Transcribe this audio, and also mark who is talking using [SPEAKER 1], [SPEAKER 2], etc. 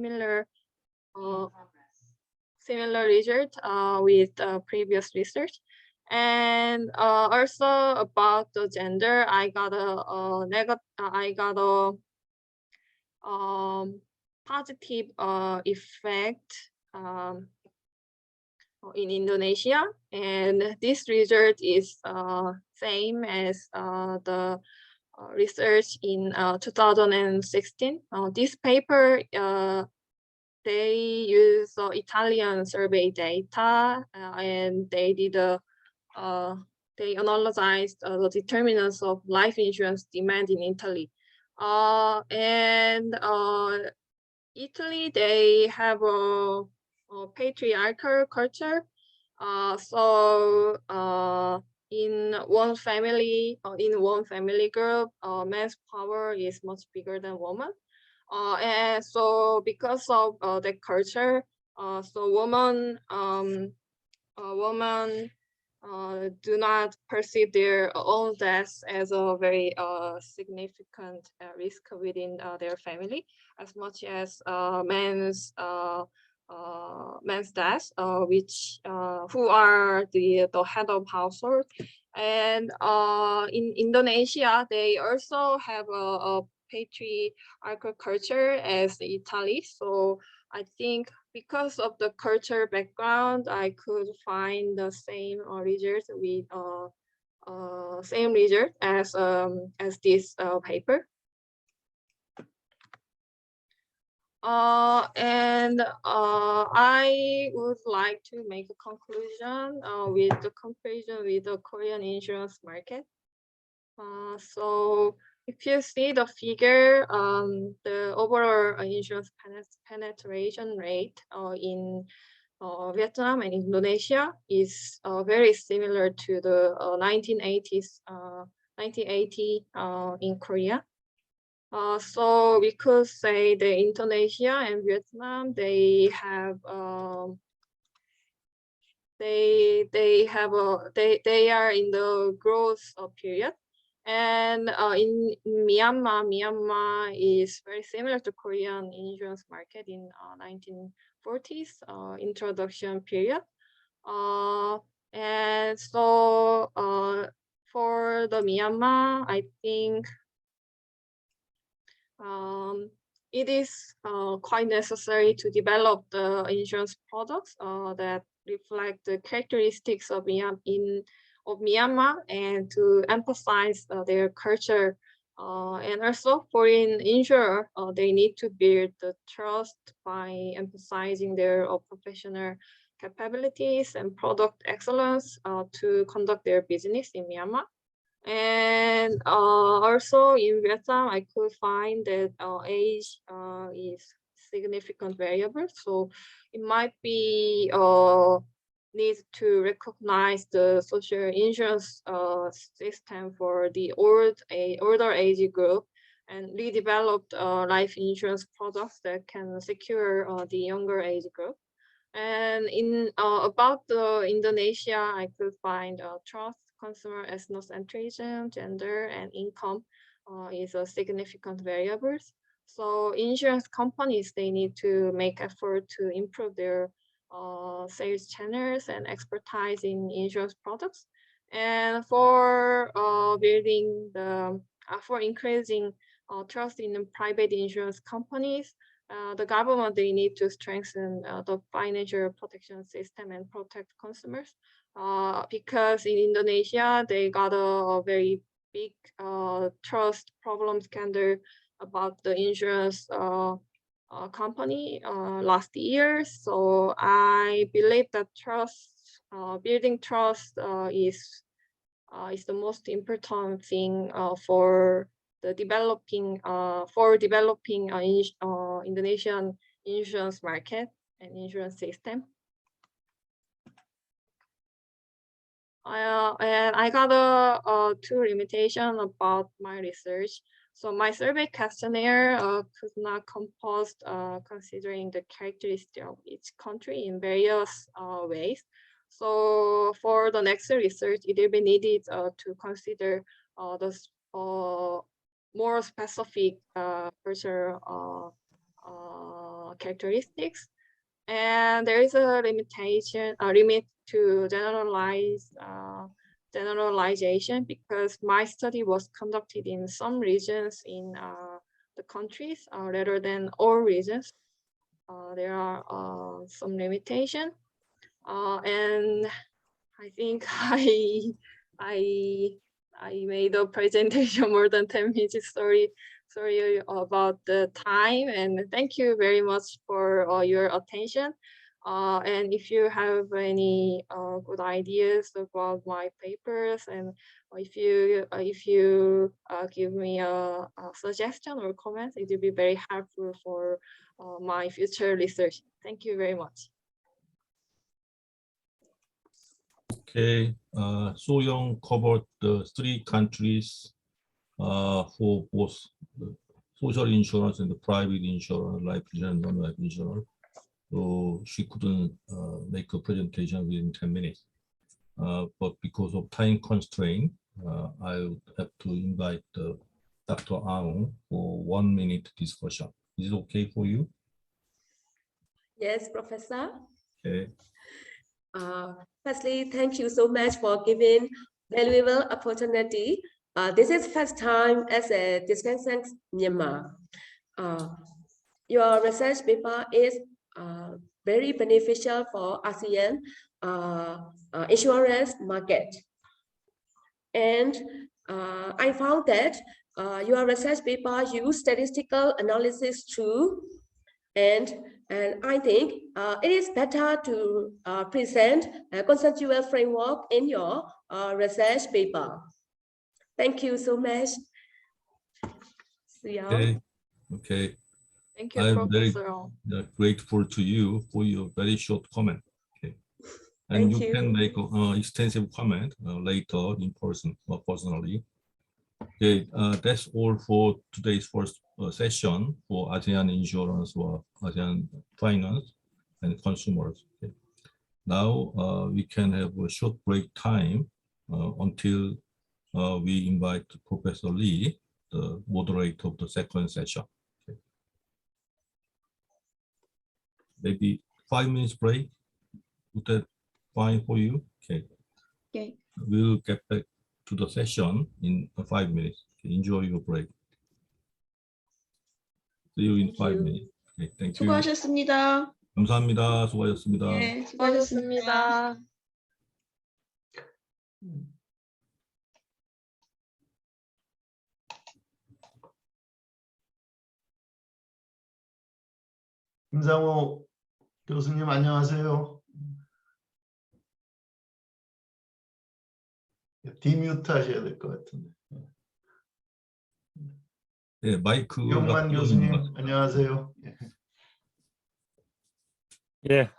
[SPEAKER 1] similar similar result with previous research. And also about the gender, I got a positive effect in Indonesia, and this result is same as the research in 2016. This paper they use Italian survey data, and they analyzed the determinants of life insurance demand in Italy. And Italy, they have a patriarchal culture. So in one family group, man's power is much bigger than woman. And so because of the culture, so women do not perceive their own death as a very significant risk within their family, as much as men's death, which who are the head of household. And in Indonesia, they also have a patriarchal culture as Italy. So I think because of the culture background, I could find the same result with same result as this paper. And I would like to make a conclusion with the comparison with the Korean insurance market. So if you see the figure, the overall insurance penetration rate in Vietnam and Indonesia is very similar to the 1980 in Korea. So we could say the Indonesia and Vietnam, they are in the growth period. And in Myanmar is very similar to Korean insurance market in 1940s introduction period. And so for the Myanmar, I think it is quite necessary to develop the insurance products that reflect the characteristics of Myanmar and to emphasize their culture. And also foreign insurer, they need to build the trust by emphasizing their professional capabilities and product excellence to conduct their business in Myanmar. And also in Vietnam, I could find that age is significant variable. So it might be need to recognize the social insurance system for the older age group and redevelop life insurance products that can secure the younger age group. And in about the Indonesia, I could find trust, consumer ethnocentrism, gender, and income is a significant variables. So insurance companies, they need to make effort to improve their sales channels and expertise in insurance products. And for for increasing trust in private insurance companies, the government, they need to strengthen the financial protection system and protect consumers. Because in Indonesia, they got a very big trust problem scandal about the insurance company last year. So I believe that building trust is the most important thing for developing Indonesian insurance market and insurance system. And I got two limitation about my research. So my survey questionnaire could not composed considering the characteristics of each country in various ways. So for the next research, it will be needed to consider the more specific cultural characteristics, and there is a limit to generalization, because my study was conducted in some regions in the countries rather than all regions. There are some limitation, and I think I made a presentation more than 10 minutes. Sorry about the time, and thank you very much for your attention. And if you have any good ideas about my papers, and if you give me a suggestion or comments, it will be very helpful for my future research. Thank you very much.
[SPEAKER 2] Okay, Soyoung covered the 3 countries for both the social insurance and the private insurance, life insurance, non-life insurance. So she couldn't make a presentation within 10 minutes. But because of time constraint, I would have to invite Dr. Aung for 1 minute discussion. Is it okay for you?
[SPEAKER 3] Yes, Professor.
[SPEAKER 2] Okay.
[SPEAKER 3] Firstly, thank you so much for giving valuable opportunity. This is first time as a discussion in Myanmar. Your research paper is very beneficial for ASEAN insurance market. And I found that your research paper use statistical analysis too. And I think it is better to present a conceptual framework in your research paper. Thank you so much.
[SPEAKER 2] Okay. Okay.
[SPEAKER 1] Thank you,
[SPEAKER 2] I'm very
[SPEAKER 1] Professor.
[SPEAKER 2] grateful to you for your very short comment. Okay. And you can make an extensive comment later in person or personally. Okay, that's all for today's first session for ASEAN insurance or ASEAN finance and consumers. Okay. Now we can have a short break time until we invite Professor Lee, the moderator of the second session. Okay. Maybe 5 minutes break. Would that fine for you? Okay.
[SPEAKER 1] Okay.
[SPEAKER 2] We'll get back to the session in 5 minutes. Okay. Enjoy your break. See you in 5 minutes. Okay. Thank you.
[SPEAKER 4] 수고하셨습니다.
[SPEAKER 2] 감사합니다. 수고하셨습니다.
[SPEAKER 4] 네, 수고하셨습니다.
[SPEAKER 5] 김상호 교수님 안녕하세요. 디뮤트 하셔야 될 것 같은데.
[SPEAKER 2] 네, 마이크가
[SPEAKER 5] 이용만 교수님 안녕하세요.
[SPEAKER 6] 예,